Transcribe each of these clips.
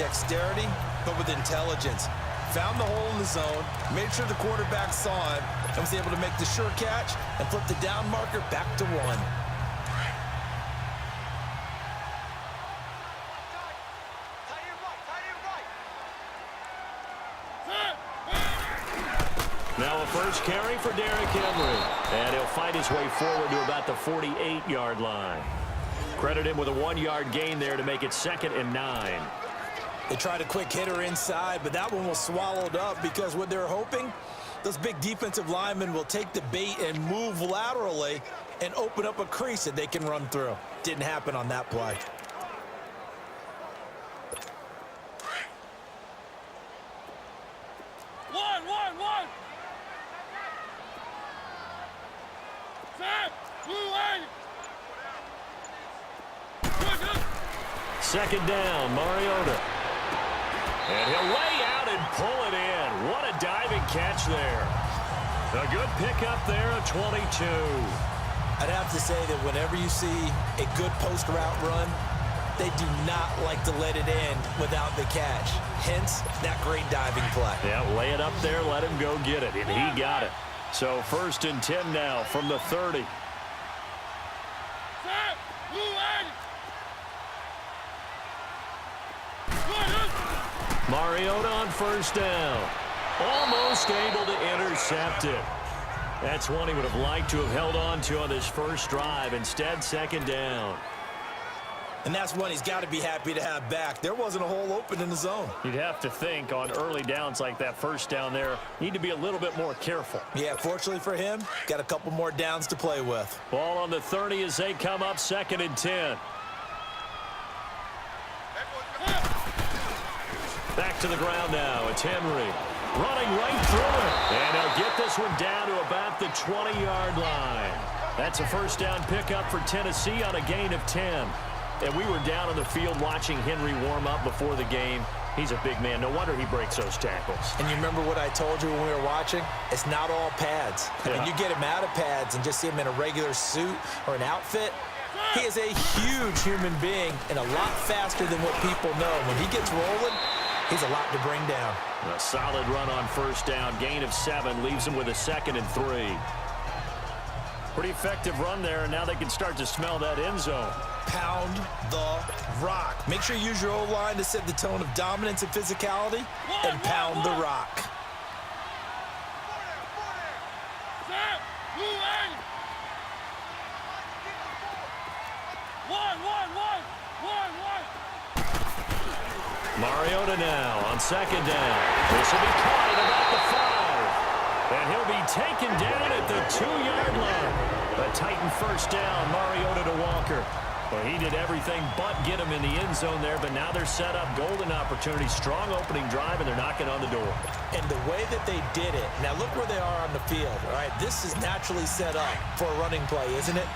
dexterity, but with intelligence. Found the hole in the zone, made sure the quarterback saw him, and was able to make the sure catch and flip the down marker back to 1. Now a first carry for Derrick Henry. And he'll fight his way forward to about the 48-yard line. Credit him with a 1-yard gain there to make it 2nd and 9. They tried a quick hitter inside, but that one was swallowed up because what they're hoping, those big defensive linemen will take the bait and move laterally and open up a crease that they can run through. Didn't happen on that play. Second down, Mariota. And he'll lay out and pull it in. What a diving catch there. A good pickup there, a 22. I'd have to say that whenever you see a good post route run, they do not like to let it end without the catch. Hence, that great diving play. Yeah, lay it up there, let him go get it, and he got it. So 1st and 10 now from the 30. Mariota on first down. Almost able to intercept it. That's one he would have liked to have held on to on this first drive. Instead, 2nd down. And that's one he's got to be happy to have back. There wasn't a hole open in the zone. You'd have to think on early downs like that first down there, need to be a little bit more careful. Yeah, fortunately for him, got a couple more downs to play with. Ball on the 30 as they come up 2nd and 10. Back to the ground now. It's Henry running right through it. And he'll get this one down to about the 20-yard line. That's a first down pickup for Tennessee on a gain of 10. And we were down on the field watching Henry warm up before the game. He's a big man. No wonder he breaks those tackles. And you remember what I told you when we were watching? It's not all pads. I mean, you get him out of pads and just see him in a regular suit or an outfit. He is a huge human being and a lot faster than what people know. When he gets rolling, he's a lot to bring down. A solid run on first down. Gain of 7 leaves him with a 2nd and 3. Pretty effective run there, and now they can start to smell that end zone. Pound the rock. Make sure you use your O-line to set the tone of dominance and physicality, and pound the rock. Mariota now on 2nd down. This will be caught at about the 5. And he'll be taken down at the 2-yard line. A Titan first down, Mariota to Walker. Well, he did everything but get him in the end zone there, but now they're set up. Golden opportunity, strong opening drive, and they're knocking on the door. And the way that they did it, now look where they are on the field. All right, this is naturally set up for a running play, isn't it?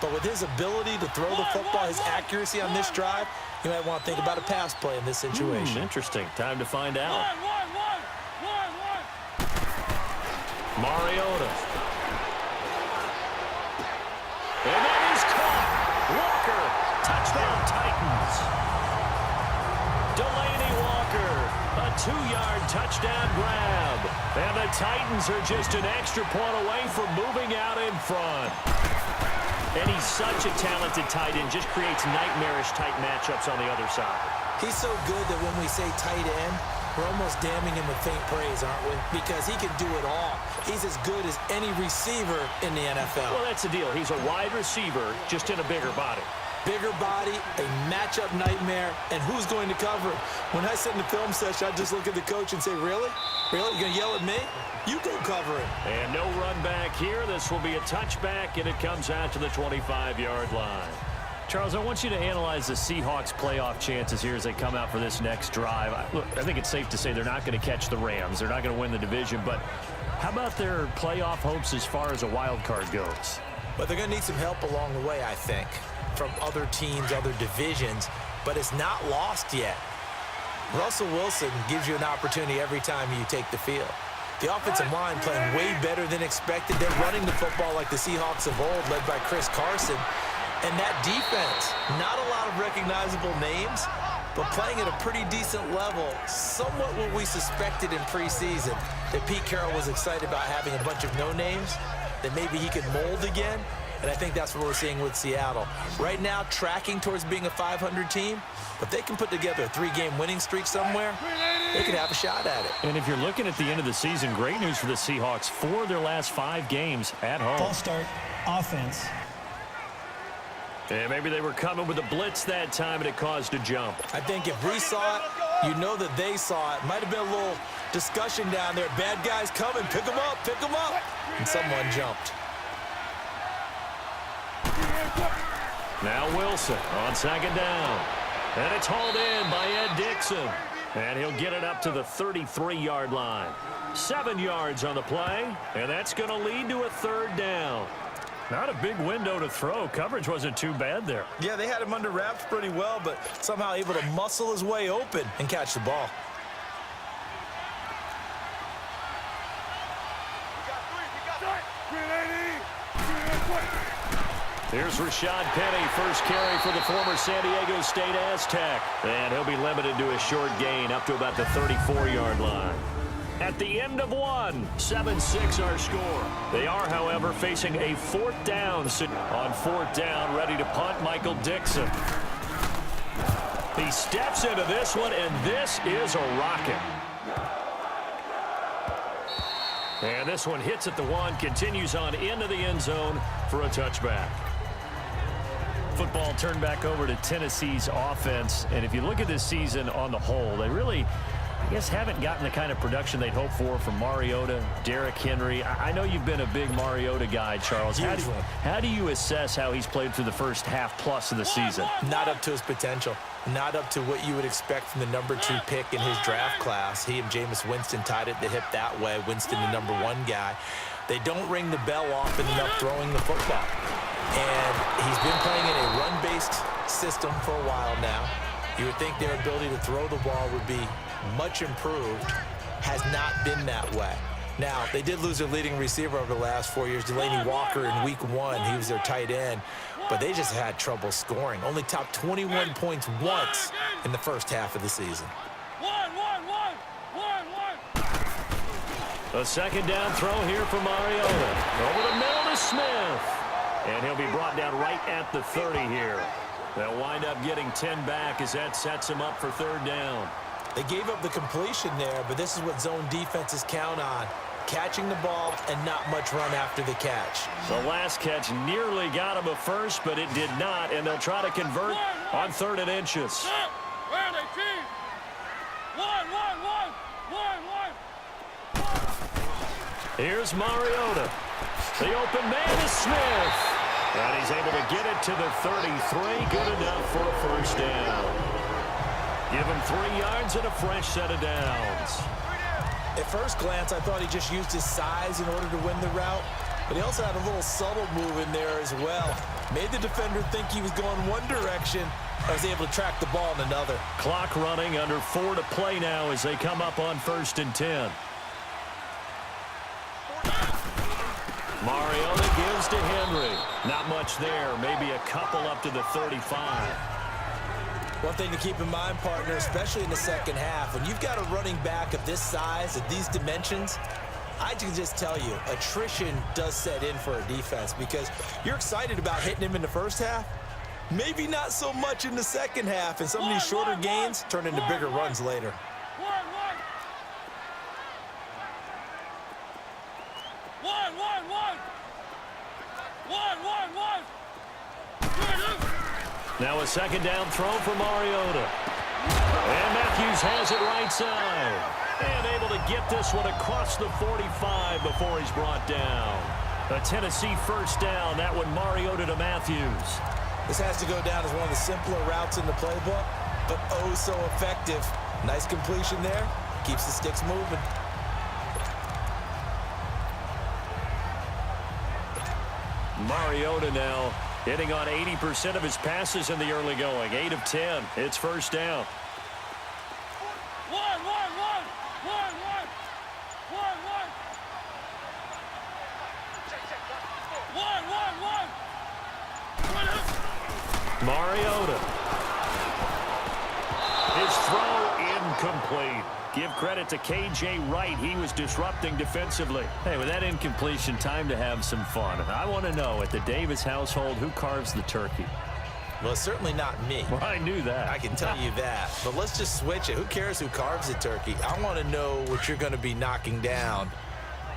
But with his ability to throw the football, his accuracy on this drive, you might want to think about a pass play in this situation. Interesting. Time to find out. Mariota. And that is caught. Walker. Touchdown, Titans. Delaney Walker. A 2-yard touchdown grab. And the Titans are just an extra point away from moving out in front. And he's such a talented tight end, just creates nightmarish-type matchups on the other side. He's so good that when we say tight end, we're almost damning him with faint praise, aren't we? Because he can do it all. He's as good as any receiver in the NFL. Well, that's the deal. He's a wide receiver, just in a bigger body. Bigger body, a matchup nightmare, and who's going to cover him? When I sit in the film session, I just look at the coach and say, really? Really? You going to yell at me? You go cover him. And no run back here. This will be a touchback, and it comes out to the 25-yard line. Charles, I want you to analyze the Seahawks' playoff chances here as they come out for this next drive. Look, I think it's safe to say they're not going to catch the Rams. They're not going to win the division, but how about their playoff hopes as far as a wild card goes? But they're going to need some help along the way, I think, from other teams, other divisions, but it's not lost yet. Russell Wilson gives you an opportunity every time you take the field. The offensive line playing way better than expected. They're running the football like the Seahawks of old, led by Chris Carson. And that defense, not a lot of recognizable names, but playing at a pretty decent level, somewhat what we suspected in preseason, that Pete Carroll was excited about having a bunch of no-names, that maybe he could mold again, and I think that's what we're seeing with Seattle. Right now, tracking towards being a 500 team, but they can put together a 3-game winning streak somewhere, they could have a shot at it. And if you're looking at the end of the season, great news for the Seahawks. 4 of their last 5 games at home. False start, offense. And maybe they were coming with a blitz that time, and it caused a jump. I think if we saw it, you know that they saw it. Might have been a little discussion down there. Bad guys coming. Pick them up. Pick them up. And someone jumped. Now Wilson on 2nd down. And it's hauled in by Ed Dixon. And he'll get it up to the 33-yard line. 7 yards on the play, and that's going to lead to a 3rd down. Not a big window to throw. Coverage wasn't too bad there. Yeah, they had him under wraps pretty well, but somehow able to muscle his way open and catch the ball. Here's Rashad Penny, first carry for the former San Diego State Aztec. And he'll be limited to a short gain up to about the 34-yard line. At the end of one, 7-6 our score. They are, however, facing a 4th down. On 4th down, ready to punt, Michael Dixon. He steps into this one, and this is a rocket. And this one hits at the 1, continues on into the end zone for a touchback. Football turned back over to Tennessee's offense, and if you look at this season on the whole, they really, I guess, haven't gotten the kind of production they'd hoped for from Mariota, Derrick Henry. I know you've been a big Mariota guy, Charles. How do you assess how he's played through the first half plus of the season? Not up to his potential. Not up to what you would expect from the number 2 pick in his draft class. He and Jameis Winston tied it the hip that way. Winston, the number 1 guy. They don't ring the bell often enough throwing the football. And he's been playing in a run-based system for a while now. You would think their ability to throw the ball would be much improved. Has not been that way. Now, they did lose their leading receiver over the last 4 years, Delaney Walker, in week 1. He was their tight end. But they just had trouble scoring. Only topped 21 points once in the first half of the season. A 2nd down throw here for Mariota. Over the middle to Smith. And he'll be brought down right at the 30 here. They'll wind up getting 10 back as that sets him up for 3rd down. They gave up the completion there, but this is what zone defenses count on. Catching the ball and not much run after the catch. The last catch nearly got him a first, but it did not, and they'll try to convert on 3rd and inches. Here's Mariota. The open man is Smith. And he's able to get it to the 33. Good enough for a 1st down. Give him 3 yards and a fresh set of downs. At first glance, I thought he just used his size in order to win the route, but he also had a little subtle move in there as well. Made the defender think he was going one direction, and was able to track the ball in another. Clock running, under 4 to play now as they come up on 1st and 10. Mariota gives to Henry. Not much there, maybe a couple up to the 35. One thing to keep in mind, partner, especially in the second half, when you've got a running back of this size, of these dimensions, I can just tell you, attrition does set in for a defense because you're excited about hitting him in the first half. Maybe not so much in the second half, and some of these shorter gains turn into bigger runs later. Now a 2nd down throw for Mariota. And Matthews has it right side. And able to get this one across the 45 before he's brought down. A Tennessee 1st down. That one Mariota to Matthews. This has to go down as one of the simpler routes in the playbook, but oh so effective. Nice completion there. Keeps the sticks moving. Mariota now hitting on 80% of his passes in the early going. 8 of 10. It's 1st down. Mariota. throw incomplete. Give credit to K.J. Wright. He was disrupting defensively. Hey, with that incompletion, time to have some fun. I want to know, at the Davis household, who carves the turkey? Well, it's certainly not me. Well, I knew that. I can tell you that. But let's just switch it. Who cares who carves the turkey? I want to know what you're going to be knocking down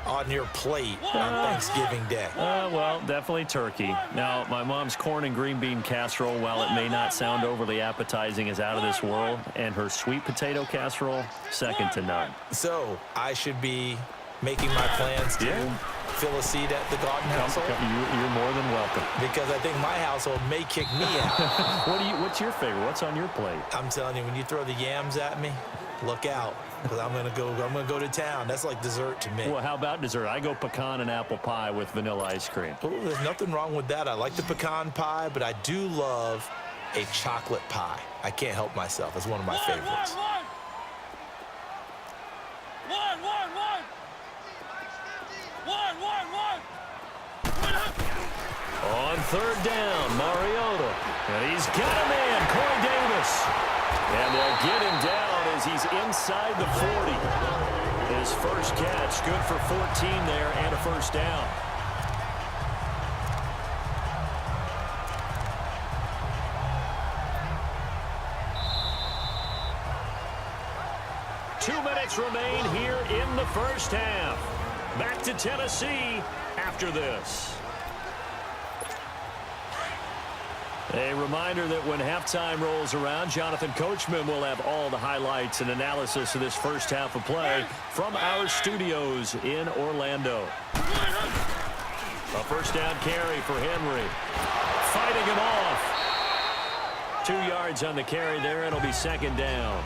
on your plate on Thanksgiving Day. Well, definitely turkey. Now, my mom's corn and green bean casserole, while it may not sound overly appetizing, is out of this world. And her sweet potato casserole, second to none. So, I should be making my plans to fill a seat at the Garden household? You're more than welcome. Because I think my household may kick me out. What's your favorite? What's on your plate? I'm telling you, when you throw the yams at me, look out. Because I'm gonna go to town. That's like dessert to me. Well, how about dessert? I go pecan and apple pie with vanilla ice cream. Oh, there's nothing wrong with that. I like the pecan pie, but I do love a chocolate pie. I can't help myself. It's one of my favorites. On third down, Mariota. And he's got a man, Corey Davis. And they'll get him down as he's inside the 40. His first catch, good for 14 there and a first down. Two minutes remain here in the first half. Back to Tennessee after this. A reminder that when halftime rolls around, Jonathan Coachman will have all the highlights and analysis of this first half of play from our studios in Orlando. A first down carry for Henry. Fighting him off. 2 yards on the carry there. It'll be second down.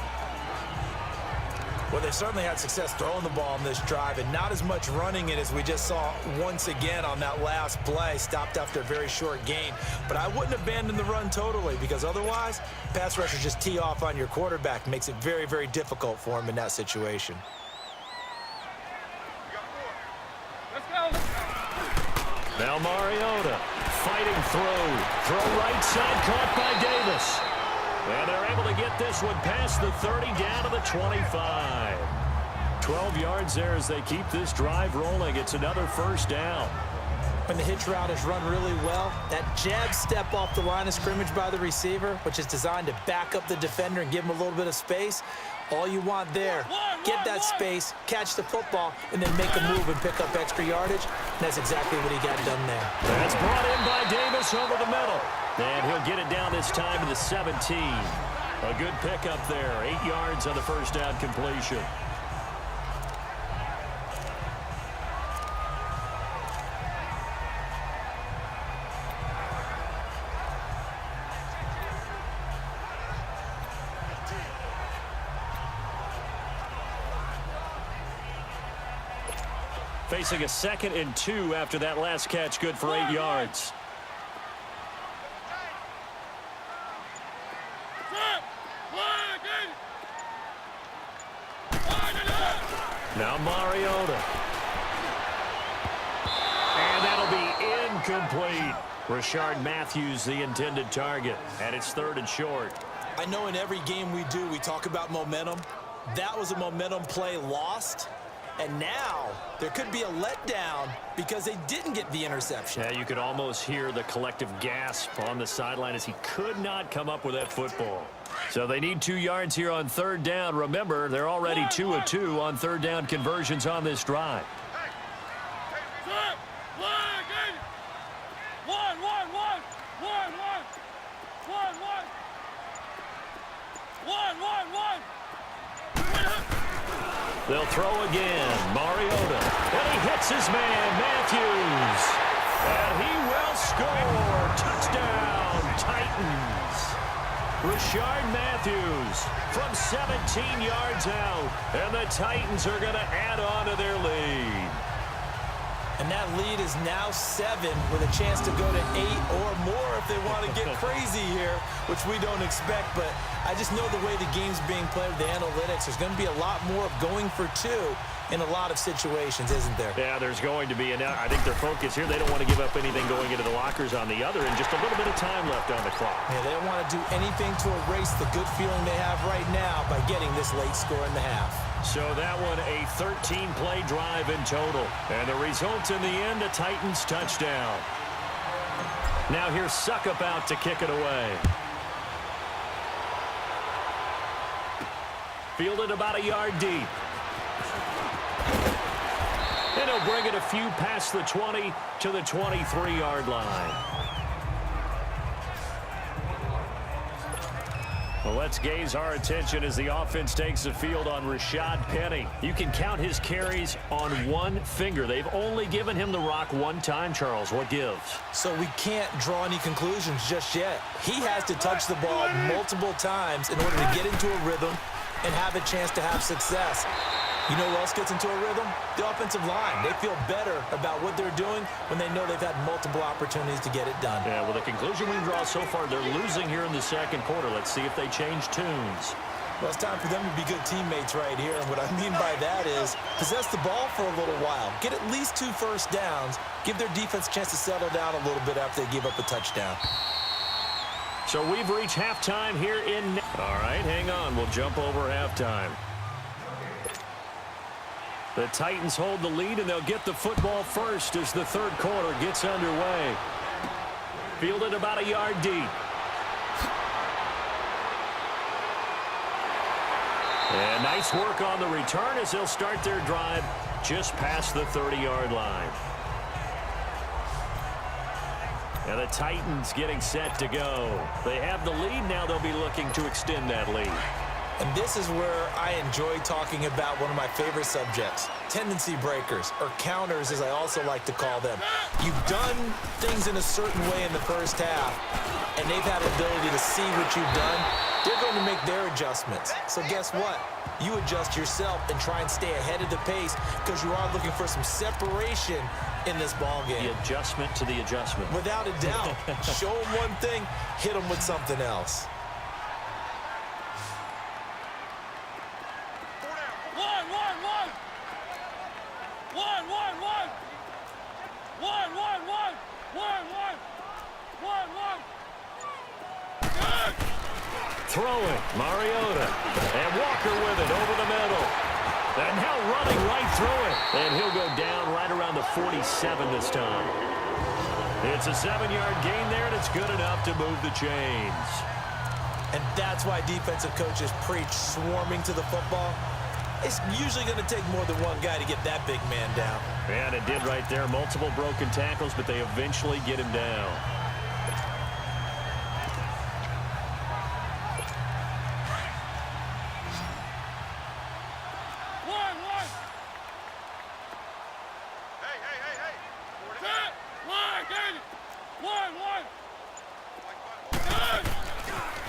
Well, they certainly had success throwing the ball in this drive, and not as much running it as we just saw once again on that last play. Stopped after a very short gain. But I wouldn't abandon the run totally, because otherwise, pass rushers just tee off on your quarterback. Makes it very, very difficult for him in that situation. Now Mariota fighting throw right side, caught by Davis. And they're able to get this one past the 30 down to the 25. 12 yards there as they keep this drive rolling. It's another first down. When the hitch route is run really well, that jab step off the line of scrimmage by the receiver, which is designed to back up the defender and give him a little bit of space, all you want there, get that space, catch the football, and then make a move and pick up extra yardage. And that's exactly what he got done there. That's brought in by Davis over the middle. And he'll get it down this time to the 17. A good pickup there. 8 yards on the first down completion. Facing a 2nd and 2 after that last catch, good for 8 yards. Now Mariota. And that'll be incomplete. Rashard Matthews, the intended target. And it's 3rd and short. I know in every game we do, we talk about momentum. That was a momentum play lost. And now there could be a letdown because they didn't get the interception. Yeah, you could almost hear the collective gasp on the sideline as he could not come up with that football. So they need 2 yards here on 3rd down. Remember, they're already 2 of 2 on 3rd down conversions on this drive. They'll throw again. Mariota. And he hits his man, Matthews. And he will score. Touchdown, Titans. Rashard Matthews from 17 yards out. And the Titans are going to add on to their lead. And that lead is now 7 with a chance to go to 8 or more if they want to get crazy here, which we don't expect. But I just know the way the game's being played with the analytics, there's going to be a lot more of going for 2 in a lot of situations, isn't there? Yeah, there's going to be. And I think their focus here, they don't want to give up anything going into the lockers on the other, and just a little bit of time left on the clock. Yeah, they don't want to do anything to erase the good feeling they have right now by getting this late score in the half. So that one, a 13-play drive in total. And the result in the end, a Titans touchdown. Now here's Suckup out to kick it away. Fielded about a yard deep. And he'll bring it a few past the 20 to the 23-yard line. Well, let's gaze our attention as the offense takes the field on Rashad Penny. You can count his carries on one finger. They've only given him the rock one time, Charles. What gives? So we can't draw any conclusions just yet. He has to touch the ball multiple times in order to get into a rhythm and have a chance to have success. You know who else gets into a rhythm? The offensive line. They feel better about what they're doing when they know they've had multiple opportunities to get it done. Yeah, well, the conclusion we draw so far, they're losing here in the second quarter. Let's see if they change tunes. Well, it's time for them to be good teammates right here. And what I mean by that is possess the ball for a little while. Get at least 2 first downs. Give their defense a chance to settle down a little bit after they give up a touchdown. So we've reached halftime here in... All right, hang on. We'll jump over halftime. The Titans hold the lead, and they'll get the football first as the third quarter gets underway. Fielded about a yard deep. And nice work on the return as they'll start their drive just past the 30-yard line. And the Titans getting set to go. They have the lead. Now they'll be looking to extend that lead. And this is where I enjoy talking about one of my favorite subjects, tendency breakers, or counters as I also like to call them. You've done things in a certain way in the first half, and they've had the ability to see what you've done. They're going to make their adjustments. So guess what? You adjust yourself and try and stay ahead of the pace because you are looking for some separation in this ball game. The adjustment to the adjustment. Without a doubt. Show them one thing, hit them with something else. Throwing, Mariota, and Walker with it over the middle. And now running right through it. And he'll go down right around the 47 this time. It's a 7-yard gain there, and it's good enough to move the chains. And that's why defensive coaches preach swarming to the football. It's usually going to take more than one guy to get that big man down. And it did right there. Multiple broken tackles, but they eventually get him down.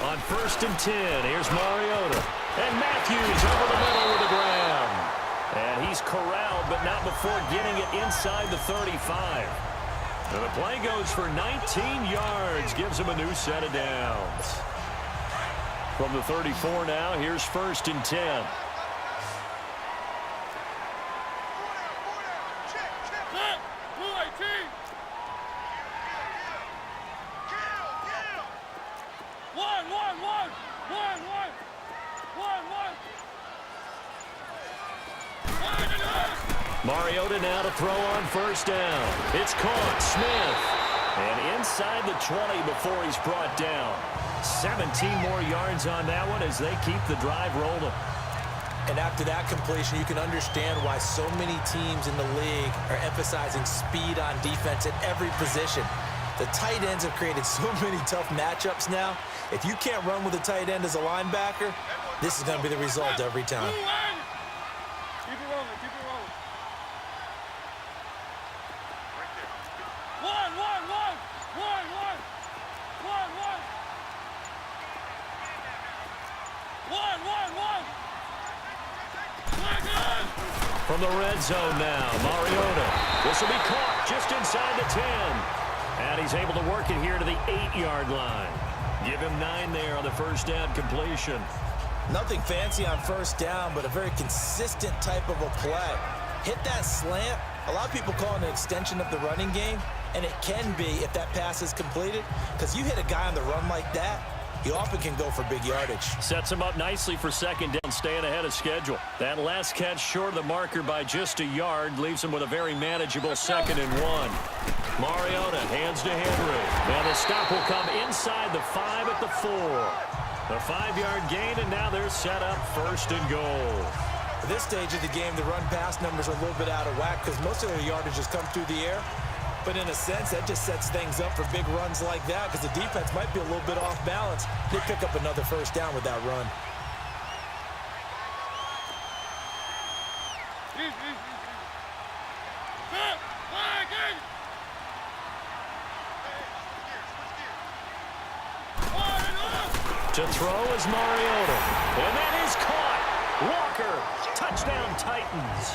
On 1st and 10, here's Mariota. And Matthews over the middle with the grab. And he's corralled, but not before getting it inside the 35. And the play goes for 19 yards, gives him a new set of downs. From the 34 now, here's 1st and 10. Mariota now to throw on 1st down. It's caught. Smith. And inside the 20 before he's brought down. 17 more yards on that one as they keep the drive rolling. And after that completion, you can understand why so many teams in the league are emphasizing speed on defense at every position. The tight ends have created so many tough matchups now. If you can't run with a tight end as a linebacker, this is going to be the result every time. Keep it rolling, keep it rolling. One. One. From the red zone now, Mariota. This will be caught just inside the 10. And he's able to work it here to the 8-yard line. Give him 9 there on the first down completion. Nothing fancy on first down, but a very consistent type of a play. Hit that slant. A lot of people call it an extension of the running game, and it can be if that pass is completed, because you hit a guy on the run like that, he often can go for big yardage. Sets him up nicely for second down, staying ahead of schedule. That last catch short of the marker by just a yard leaves him with a very manageable 2nd and 1. Mariota hands to Henry. And the stop will come inside the 5 at the 4. A 5-yard gain, and now they're set up 1st and goal. At this stage of the game, the run-pass numbers are a little bit out of whack because most of their yardage has come through the air. But in a sense, that just sets things up for big runs like that because the defense might be a little bit off balance. They pick up another first down with that run. To throw is Mariota. And that is caught. Walker. Touchdown Titans.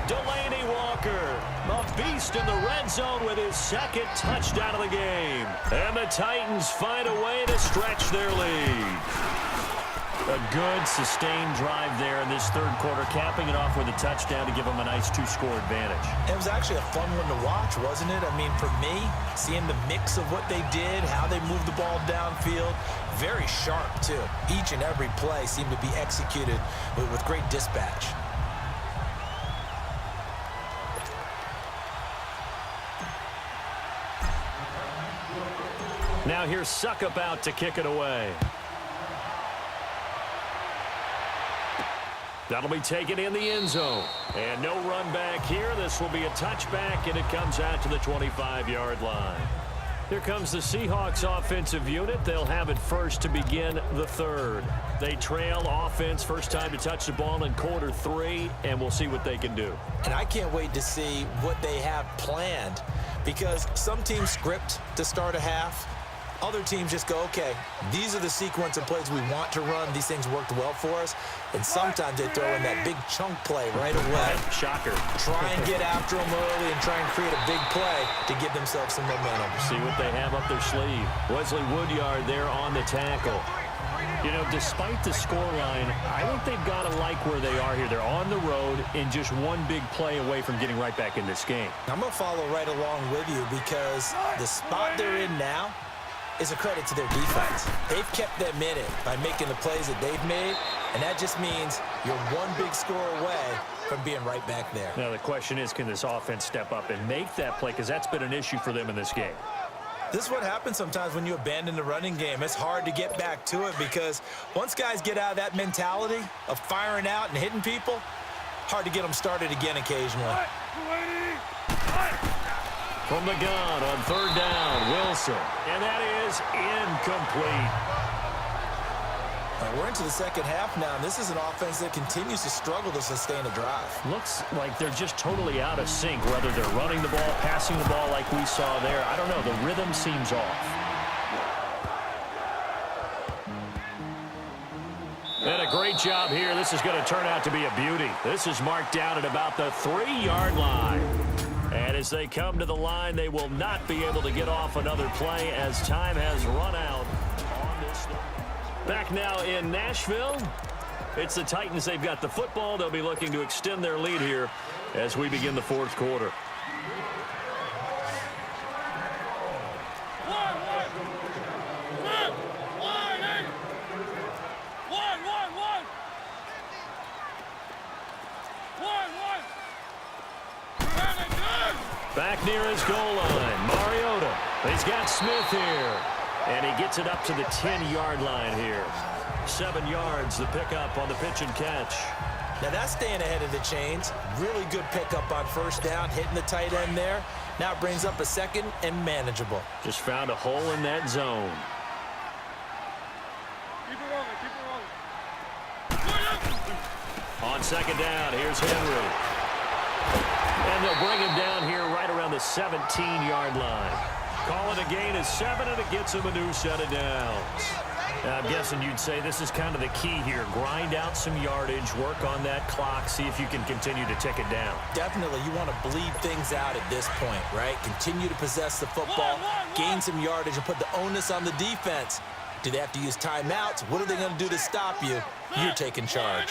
Delaney Walker, a beast in the red zone with his 2nd touchdown of the game. And the Titans find a way to stretch their lead. A good, sustained drive there in this 3rd quarter, capping it off with a touchdown to give them a nice 2-score advantage. It was actually a fun one to watch, wasn't it? I mean, for me, seeing the mix of what they did, how they moved the ball downfield, very sharp, too. Each and every play seemed to be executed with great dispatch. Now here's Suckup out to kick it away. That'll be taken in the end zone. And no run back here. This will be a touchback, and it comes out to the 25-yard line. Here comes the Seahawks offensive unit. They'll have it first to begin the 3rd. They trail offense, first time to touch the ball in quarter 3, and we'll see what they can do. And I can't wait to see what they have planned because some teams script to start a half. Other teams just go, okay, these are the sequence of plays we want to run. These things worked well for us. And sometimes they throw in that big chunk play right away. Shocker. Try and get after them early and try and create a big play to give themselves some momentum. See what they have up their sleeve. Wesley Woodyard there on the tackle. You know, despite the scoreline, I think they've got to like where they are here. They're on the road and just one big play away from getting right back in this game. I'm going to follow right along with you because the spot they're in now is a credit to their defense. They've kept them in it by making the plays that they've made, and that just means you're one big score away from being right back there. Now, the question is, can this offense step up and make that play? Because that's been an issue for them in this game. This is what happens sometimes when you abandon the running game. It's hard to get back to it because once guys get out of that mentality of firing out and hitting people, hard to get them started again occasionally. From the gun on 3rd down, Wilson. And that is incomplete. We're into the second half now, and this is an offense that continues to struggle to sustain a drive. Looks like they're just totally out of sync, whether they're running the ball, passing the ball like we saw there. I don't know. The rhythm seems off. And a great job here. This is going to turn out to be a beauty. This is marked down at about the 3-yard line. And as they come to the line, they will not be able to get off another play as time has run out on this. Back now in Nashville, it's the Titans. They've got the football. They'll be looking to extend their lead here as we begin the 4th quarter. Back near his goal line, Mariota. He's got Smith here. And he gets it up to the 10-yard line here. 7 yards, the pickup on the pitch and catch. Now that's staying ahead of the chains. Really good pickup on first down, hitting the tight end there. Now it brings up a 2nd and manageable. Just found a hole in that zone. Keep it rolling. On 2nd down, here's Henry. And they'll bring him down here right around the 17-yard line. Call it a gain of 7, and it gets him a new set of downs. I'm guessing you'd say this is kind of the key here. Grind out some yardage, work on that clock, see if you can continue to tick it down. Definitely, you want to bleed things out at this point, right? Continue to possess the football, gain some yardage, and put the onus on the defense. Do they have to use timeouts? What are they going to do to stop you? You're taking charge.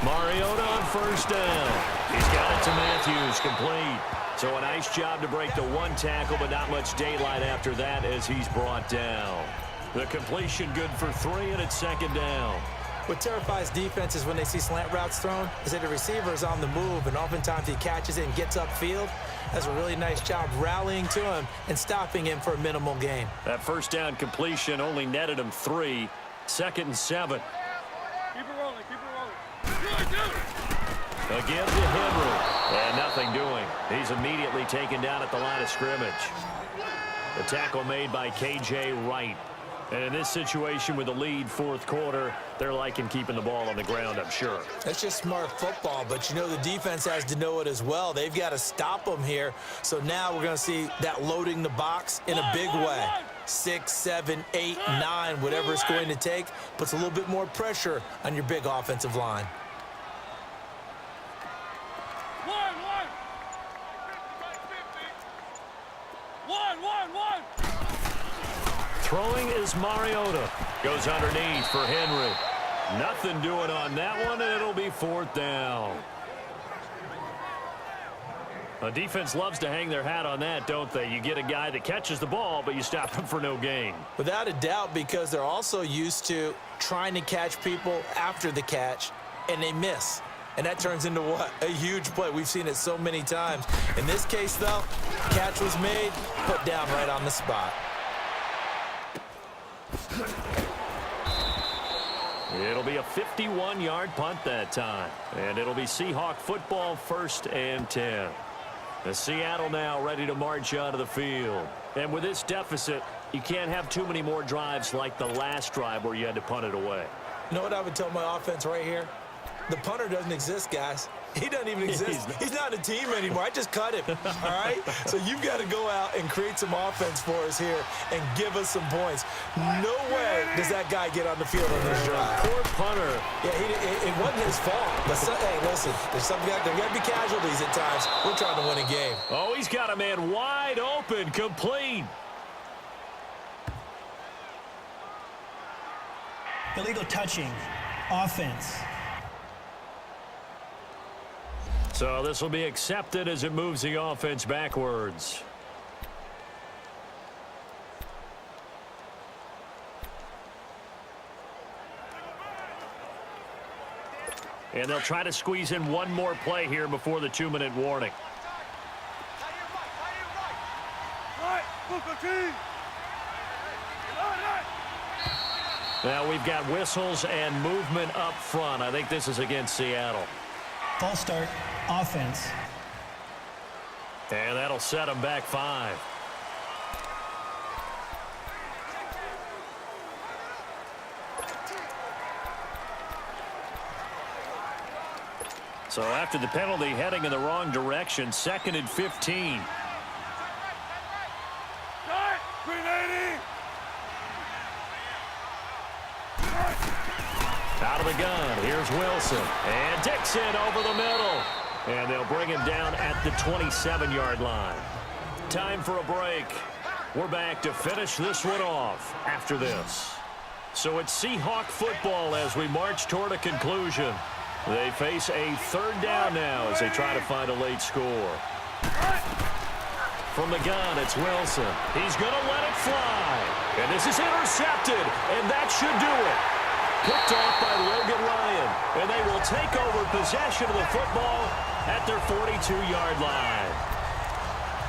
Mariota on first down. He's got it to Matthews, complete. So a nice job to break the one tackle, but not much daylight after that as he's brought down. The completion good for 3, and it's second down. What terrifies defenses when they see slant routes thrown is that the receiver is on the move, and oftentimes he catches it and gets upfield. Does a really nice job rallying to him and stopping him for a minimal gain. That first down completion only netted him 3. 2nd and 7. Keep it rolling, keep it rolling. Again to Henry, and nothing doing. He's immediately taken down at the line of scrimmage. The tackle made by K.J. Wright. And in this situation with the lead, 4th quarter, they're liking keeping the ball on the ground, I'm sure. That's just smart football, but you know the defense has to know it as well. They've got to stop them here. So now we're going to see that loading the box in a big way. 6, 7, 8, 9, whatever it's going to take, puts a little bit more pressure on your big offensive line. Throwing is Mariota. Goes underneath for Henry. Nothing doing on that one, and it'll be 4th down. A defense loves to hang their hat on that, don't they? You get a guy that catches the ball, but you stop him for no gain. Without a doubt, because they're also used to trying to catch people after the catch, and they miss. And that turns into what? A huge play. We've seen it so many times. In this case, though, catch was made, put down right on the spot. It'll be a 51-yard punt that time. And it'll be Seahawk football, 1st and 10. The Seattle now ready to march out of the field. And with this deficit, you can't have too many more drives like the last drive where you had to punt it away. You know what I would tell my offense right here? The punter doesn't exist, guys. He doesn't even exist. He's not a team anymore. I just cut him, all right? So you've got to go out and create some offense for us here and give us some points. No way does that guy get on the field on this drive. Poor punter. Yeah, it wasn't his fault. But, hey, listen, there got to be casualties at times. We're trying to win a game. Oh, he's got a man wide open, complete. Illegal touching, offense. So this will be accepted as it moves the offense backwards. And they'll try to squeeze in one more play here before the 2-minute warning. Now we've got whistles and movement up front. I think this is against Seattle. False start, offense. And that'll set them back 5. So after the penalty, heading in the wrong direction, 2nd and 15. Out of the gun, here's Wilson. And Dixon over the middle. And they'll bring him down at the 27-yard line. Time for a break. We're back to finish this one off after this. So it's Seahawk football as we march toward a conclusion. They face a 3rd down now as they try to find a late score. From the gun, it's Wilson. He's going to let it fly. And this is intercepted, and that should do it. Picked off by Logan Ryan, and they will take over possession of the football at their 42-yard line.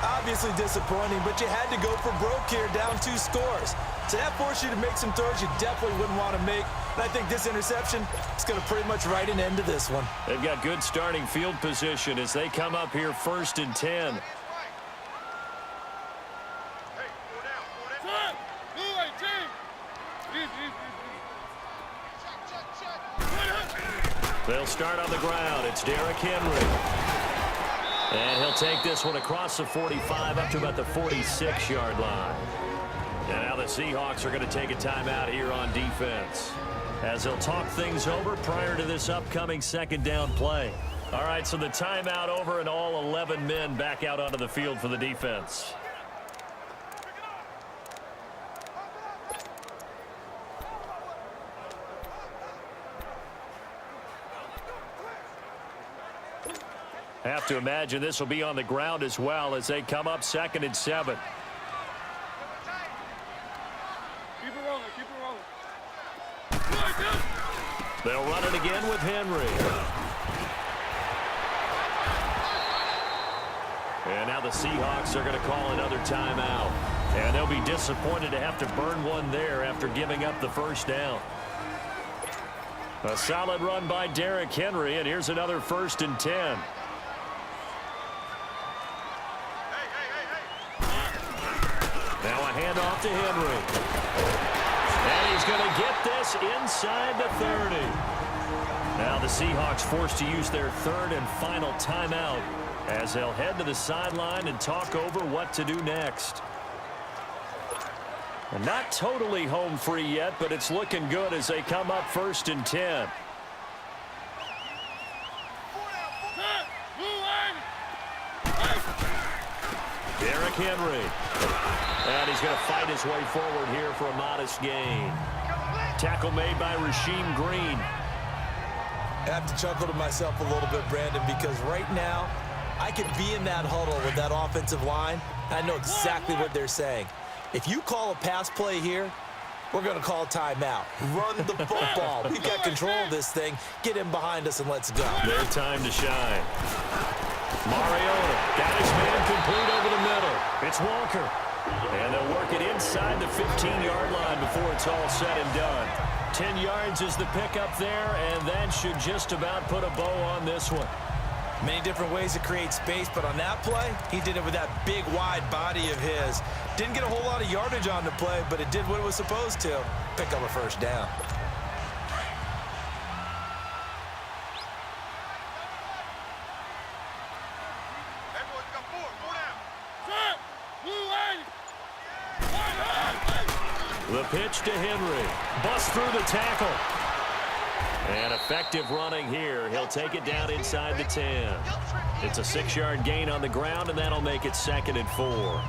Obviously disappointing, but you had to go for broke here, down 2 scores. So that forced you to make some throws you definitely wouldn't want to make. And I think this interception is going to pretty much write an end to this one. They've got good starting field position as they come up here 1st and 10. They'll start on the ground. It's Derrick Henry. And he'll take this one across the 45 up to about the 46-yard line. And now the Seahawks are going to take a timeout here on defense, as they'll talk things over prior to this upcoming second down play. All right, so the timeout over and all 11 men back out onto the field for the defense. Have to imagine this will be on the ground as well as they come up 2nd and 7. Keep it rolling, keep it rolling. They'll run it again with Henry. And now the Seahawks are going to call another timeout. And they'll be disappointed to have to burn one there after giving up the first down. A solid run by Derrick Henry, and here's another 1st and 10. Now a handoff to Henry. And he's going to get this inside the 30. Now the Seahawks forced to use their 3rd and final timeout as they'll head to the sideline and talk over what to do next. And not totally home free yet, but it's looking good as they come up 1st and 10. Derrick Henry. And he's going to fight his way forward here for a modest gain. Tackle made by Rasheem Green. I have to chuckle to myself a little bit, Brandon, because right now I could be in that huddle with that offensive line. I know exactly what they're saying. If you call a pass play here, we're going to call timeout. Run the football. We've got control of this thing. Get him behind us and let's go. Their time to shine. Mariota got his man complete over the middle. It's Walker. And they'll work it inside the 15-yard line before it's all said and done. 10 yards is the pickup there, and that should just about put a bow on this one. Many different ways to create space, but on that play, he did it with that big, wide body of his. Didn't get a whole lot of yardage on the play, but it did what it was supposed to. Pick up a first down. The pitch to Henry. Bust through the tackle. And effective running here. He'll take it down inside the 10. It's a 6-yard gain on the ground, and that'll make it 2nd and 4.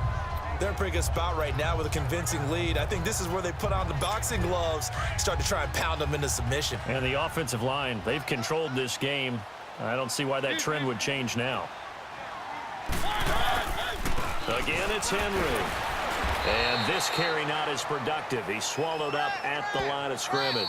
They're in a pretty good spot right now with a convincing lead. I think this is where they put on the boxing gloves, start to try and pound them into submission. And the offensive line, they've controlled this game. I don't see why that trend would change now. Again, it's Henry. And this carry not as productive. He's swallowed up at the line of scrimmage.